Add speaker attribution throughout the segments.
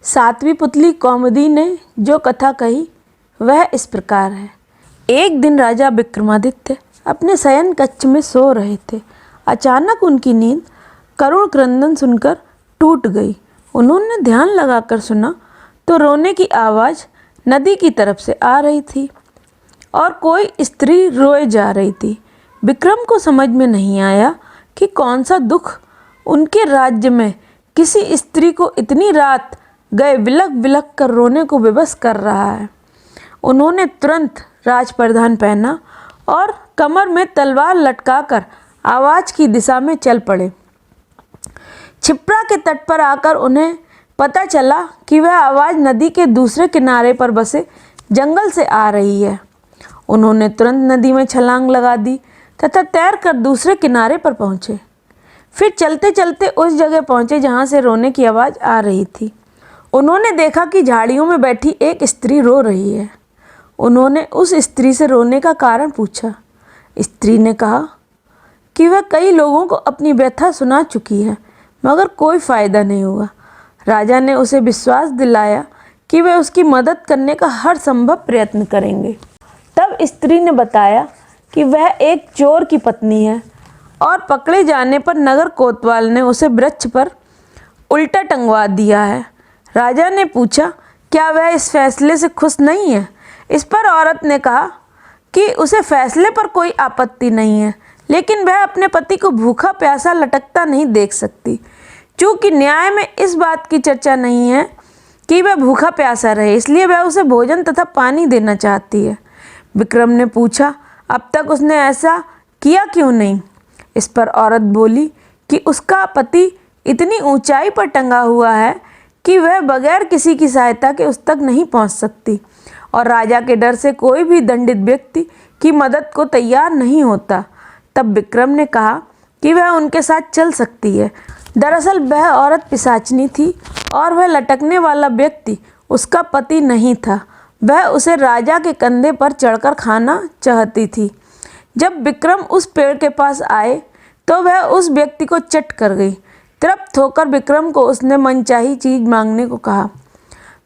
Speaker 1: सातवीं पुतली कौमुदी ने जो कथा कही वह इस प्रकार है। एक दिन राजा विक्रमादित्य अपने शयन कक्ष में सो रहे थे। अचानक उनकी नींद करुण क्रंदन सुनकर टूट गई। उन्होंने ध्यान लगाकर सुना तो रोने की आवाज़ नदी की तरफ से आ रही थी और कोई स्त्री रोए जा रही थी। विक्रम को समझ में नहीं आया कि कौन सा दुख उनके राज्य में किसी स्त्री को इतनी रात गए विलक विलक कर रोने को विवश कर रहा है। उन्होंने तुरंत राजपरिधान पहना और कमर में तलवार लटकाकर आवाज़ की दिशा में चल पड़े। क्षिप्रा के तट पर आकर उन्हें पता चला कि वह आवाज़ नदी के दूसरे किनारे पर बसे जंगल से आ रही है। उन्होंने तुरंत नदी में छलांग लगा दी तथा तैरकर दूसरे किनारे पर पहुँचे। फिर चलते चलते उस जगह पहुँचे जहाँ से रोने की आवाज़ आ रही थी। उन्होंने देखा कि झाड़ियों में बैठी एक स्त्री रो रही है। उन्होंने उस स्त्री से रोने का कारण पूछा। स्त्री ने कहा कि वह कई लोगों को अपनी व्यथा सुना चुकी है मगर कोई फ़ायदा नहीं हुआ। राजा ने उसे विश्वास दिलाया कि वे उसकी मदद करने का हर संभव प्रयत्न करेंगे। तब स्त्री ने बताया कि वह एक चोर की पत्नी है और पकड़े जाने पर नगर कोतवाल ने उसे वृक्ष पर उल्टा टंगवा दिया है। राजा ने पूछा, क्या वह इस फैसले से खुश नहीं है? इस पर औरत ने कहा कि उसे फैसले पर कोई आपत्ति नहीं है, लेकिन वह अपने पति को भूखा प्यासा लटकता नहीं देख सकती। चूँकि न्याय में इस बात की चर्चा नहीं है कि वह भूखा प्यासा रहे, इसलिए वह उसे भोजन तथा पानी देना चाहती है। विक्रम ने पूछा, अब तक उसने ऐसा किया क्यों नहीं? इस पर औरत बोली कि उसका पति इतनी ऊंचाई पर टंगा हुआ है कि वह बगैर किसी की सहायता के उस तक नहीं पहुंच सकती और राजा के डर से कोई भी दंडित व्यक्ति की मदद को तैयार नहीं होता। तब विक्रम ने कहा कि वह उनके साथ चल सकती है। दरअसल वह औरत पिशाचिनी थी और वह लटकने वाला व्यक्ति उसका पति नहीं था। वह उसे राजा के कंधे पर चढ़कर खाना चाहती थी। जब विक्रम उस पेड़ के पास आए तो वह उस व्यक्ति को चट कर गई। तृप्त होकर विक्रम को उसने मनचाही चीज़ मांगने को कहा।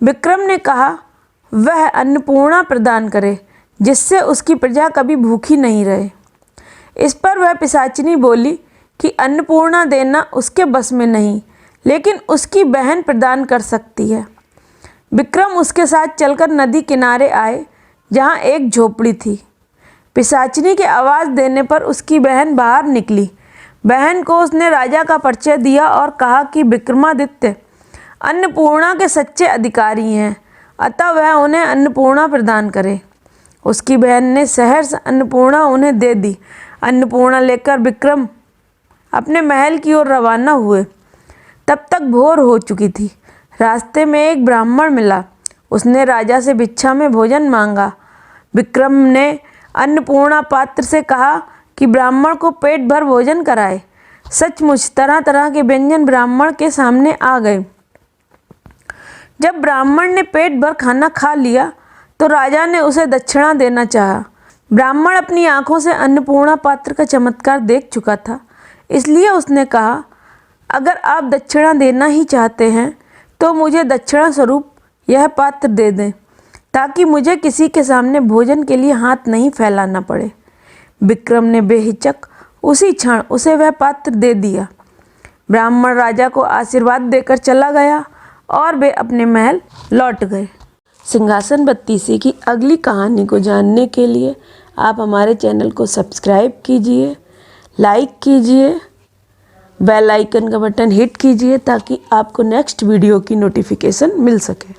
Speaker 1: विक्रम ने कहा वह अन्नपूर्णा प्रदान करे जिससे उसकी प्रजा कभी भूखी नहीं रहे। इस पर वह पिशाचिनी बोली कि अन्नपूर्णा देना उसके बस में नहीं, लेकिन उसकी बहन प्रदान कर सकती है। विक्रम उसके साथ चलकर नदी किनारे आए जहाँ एक झोपड़ी थी। पिशाचिनी के आवाज़ देने पर उसकी बहन बाहर निकली। बहन को उसने राजा का परिचय दिया और कहा कि विक्रमादित्य अन्नपूर्णा के सच्चे अधिकारी हैं, अतः वह उन्हें अन्नपूर्णा प्रदान करे। उसकी बहन ने सहर्ष अन्नपूर्णा उन्हें दे दी। अन्नपूर्णा लेकर विक्रम अपने महल की ओर रवाना हुए। तब तक भोर हो चुकी थी। रास्ते में एक ब्राह्मण मिला। उसने राजा से भिक्षा में भोजन मांगा। विक्रम ने अन्नपूर्णा पात्र से कहा कि ब्राह्मण को पेट भर भोजन कराए। सचमुच तरह तरह के व्यंजन ब्राह्मण के सामने आ गए। जब ब्राह्मण ने पेट भर खाना खा लिया तो राजा ने उसे दक्षिणा देना चाहा। ब्राह्मण अपनी आंखों से अन्नपूर्णा पात्र का चमत्कार देख चुका था, इसलिए उसने कहा, अगर आप दक्षिणा देना ही चाहते हैं तो मुझे दक्षिणा स्वरूप यह पात्र दे दें, ताकि मुझे किसी के सामने भोजन के लिए हाथ नहीं फैलाना पड़े। विक्रम ने बेहिचक उसी क्षण उसे वह पात्र दे दिया। ब्राह्मण राजा को आशीर्वाद देकर चला गया और वे अपने महल लौट गए। सिंहासन बत्तीसी की अगली कहानी को जानने के लिए आप हमारे चैनल को सब्सक्राइब कीजिए, लाइक कीजिए, बेल आइकन का बटन हिट कीजिए ताकि आपको नेक्स्ट वीडियो की नोटिफिकेशन मिल सके।